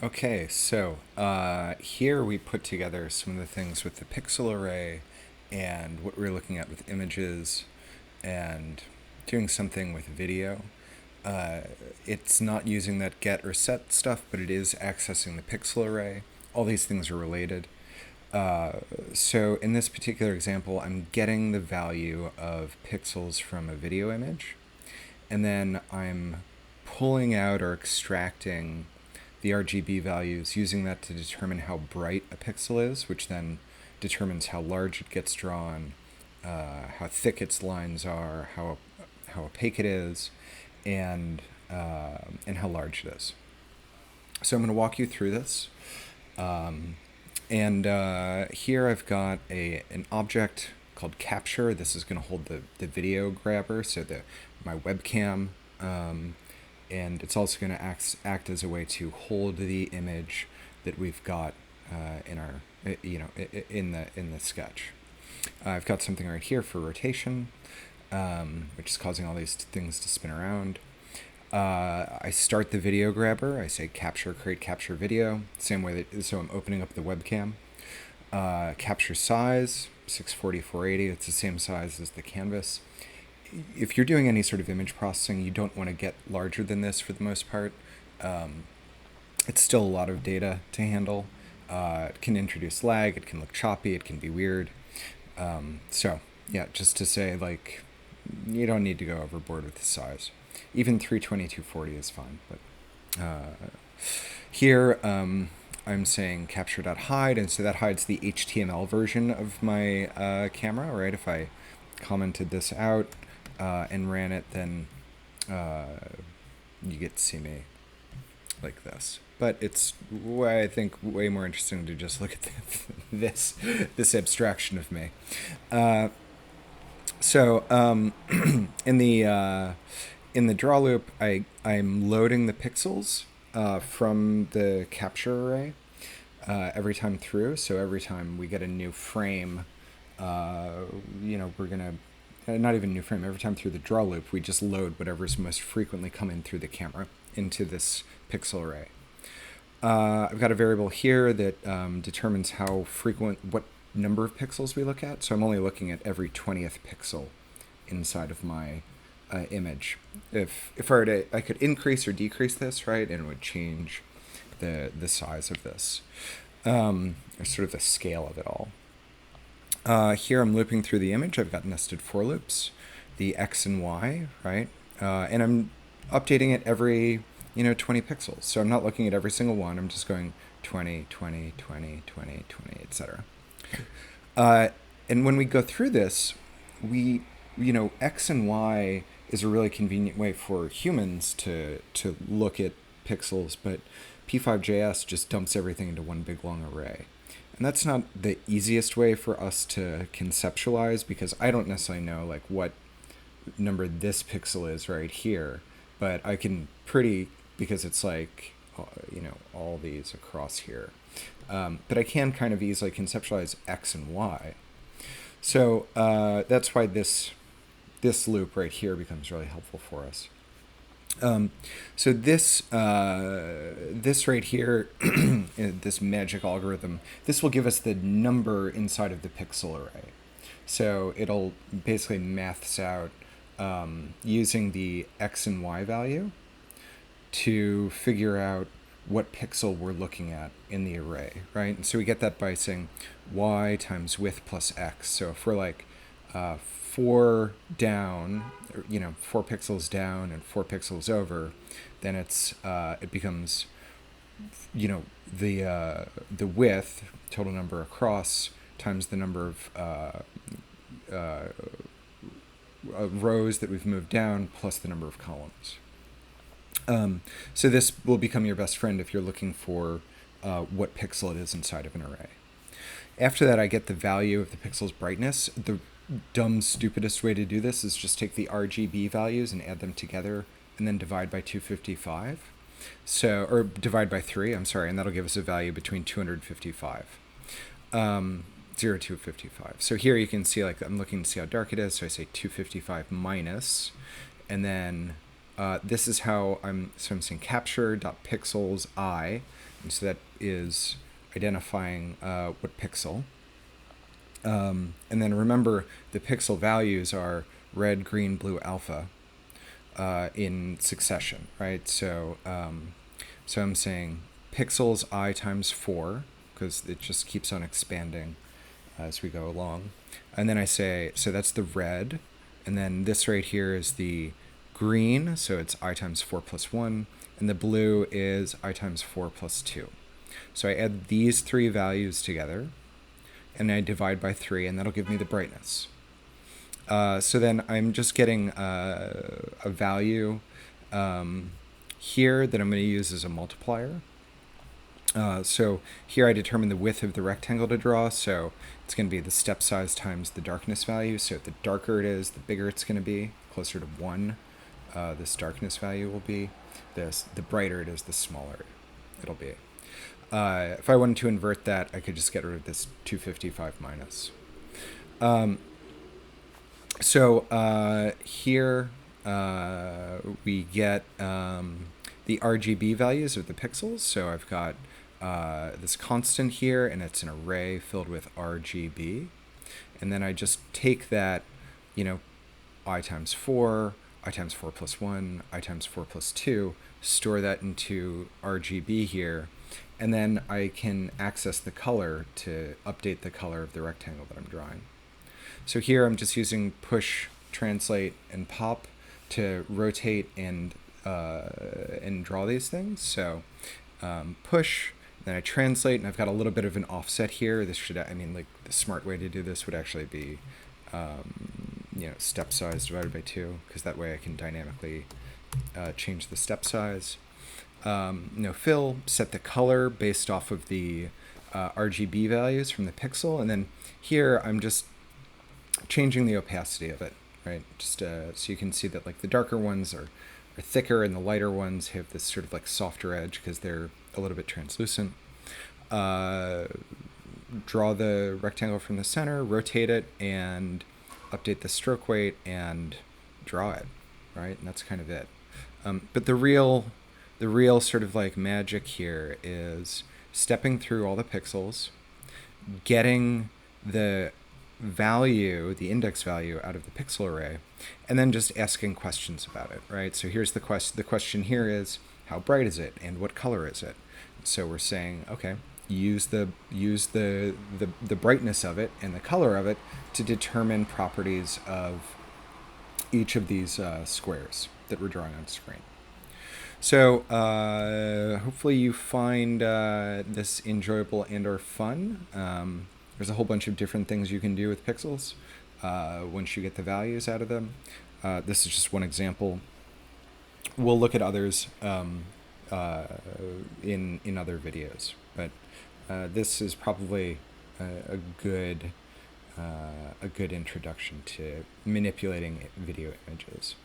Okay, so here we put together some of the things with the pixel array and what we're looking at with images and doing something with video. Uh, it's not using that get or set stuff, but it is accessing the pixel array. All these things are related. Uh, so in this particular example, I'm getting the value of pixels from a video image, and then I'm pulling out or extracting the RGB values, using that to determine how bright a pixel is, which then determines how large it gets drawn, how thick its lines are, how opaque it is, and how large it is. So I'm going to walk you through this. And here I've got an object called capture. This is going to hold the video grabber, so my webcam, and it's also going to act as a way to hold the image that we've got in our in the sketch. I've got something right here for rotation, which is causing all these things to spin around. I start the video grabber. I say capture, create capture video. Same way so I'm opening up the webcam. Capture size, 640, 480. It's the same size as the canvas. If you're doing any sort of image processing, you don't want to get larger than this for the most part. It's still a lot of data to handle. It can introduce lag. It can look choppy. It can be weird. So yeah, just to say, like, you don't need to go overboard with the size. Even 320, 240 is fine. But here I'm saying capture.hide, and so that hides the HTML version of my camera, right? If I commented this out and ran it, then you get to see me like this. But it's, I think, way more interesting to just look at this abstraction of me. So in the draw loop, I'm loading the pixels from the capture array every time through. So every time we get a new frame, we're gonna not even a new frame. Every time through the draw loop, we just load whatever's most frequently coming through the camera into this pixel array. I've got a variable here that determines what number of pixels we look at. So I'm only looking at every 20th pixel inside of my image. If I were to, I could increase or decrease this, right, and it would change the size of this, or sort of the scale of it all. Here I'm looping through the image. I've got nested for loops, the X and Y, right, and I'm updating it every 20 pixels. So I'm not looking at every single one. I'm just going 20, 20, 20, 20, 20, etc. And when we go through this, X and Y is a really convenient way for humans to look at pixels, but P5JS just dumps everything into one big long array. And that's not the easiest way for us to conceptualize, because I don't necessarily know like what number this pixel is right here, but I can because it's like, all these across here. But I can kind of easily conceptualize X and Y. So that's why this loop right here becomes really helpful for us. So this right here, this magic algorithm, this will give us the number inside of the pixel array. So it'll basically maths out using the X and Y value to figure out what pixel we're looking at in the array, right? And so we get that by saying Y times width plus X. So if we're like 4 down, 4 pixels down and 4 pixels over, then it becomes, the width, total number across, times the number of rows that we've moved down, plus the number of columns. So this will become your best friend if you're looking for what pixel it is inside of an array. After that, I get the value of the pixel's brightness. The dumb, stupidest way to do this is just take the RGB values and add them together and then divide by 255. Or divide by 3, I'm sorry, and that'll give us a value between 255. 0 to 55. So here you can see, like, I'm looking to see how dark it is, so I say 255 minus, and then this is how I'm saying capture.pixels I, And so that is identifying what pixel. And then remember, the pixel values are red, green, blue, alpha in succession, right? So I'm saying pixels I times 4, because it just keeps on expanding as we go along. And then I say, so that's the red. And then this right here is the green, so it's I times 4 plus 1. And the blue is I times 4 plus 2. So I add these three values together, and I divide by 3, and that'll give me the brightness. So then I'm just getting a value here that I'm going to use as a multiplier. So here I determine the width of the rectangle to draw, so it's going to be the step size times the darkness value. So the darker it is, the bigger it's going to be, closer to 1. This darkness value will be. The brighter it is, the smaller it'll be. If I wanted to invert that, I could just get rid of this 255 minus. So here we get the RGB values of the pixels. So I've got this constant here, and it's an array filled with RGB. And then I just take that, I times 4, I times 4 plus 1, I times 4 plus 2, store that into RGB here, and then I can access the color to update the color of the rectangle that I'm drawing. So here I'm just using push, translate, and pop to rotate and draw these things. So push, then I translate, and I've got a little bit of an offset here. This should, the smart way to do this would actually be, step size divided by 2, because that way I can dynamically change the step size. Fill, set the color based off of the RGB values from the pixel, and then here I'm just changing the opacity of it, right? Just so you can see that the darker ones are thicker, and the lighter ones have this sort of softer edge because they're a little bit translucent. Draw the rectangle from the center, rotate it, and update the stroke weight and draw it, right? And that's kind of it. But the real sort of magic here is stepping through all the pixels, getting the value, the index value out of the pixel array, and then just asking questions about it, right? So here's the question. The question here is, how bright is it, and what color is it? So we're saying, okay, use the brightness of it and the color of it to determine properties of each of these squares that we're drawing on screen. So hopefully you find this enjoyable and/or fun. There's a whole bunch of different things you can do with pixels once you get the values out of them. This is just one example. We'll look at others in other videos, but this is probably a good introduction to manipulating video images.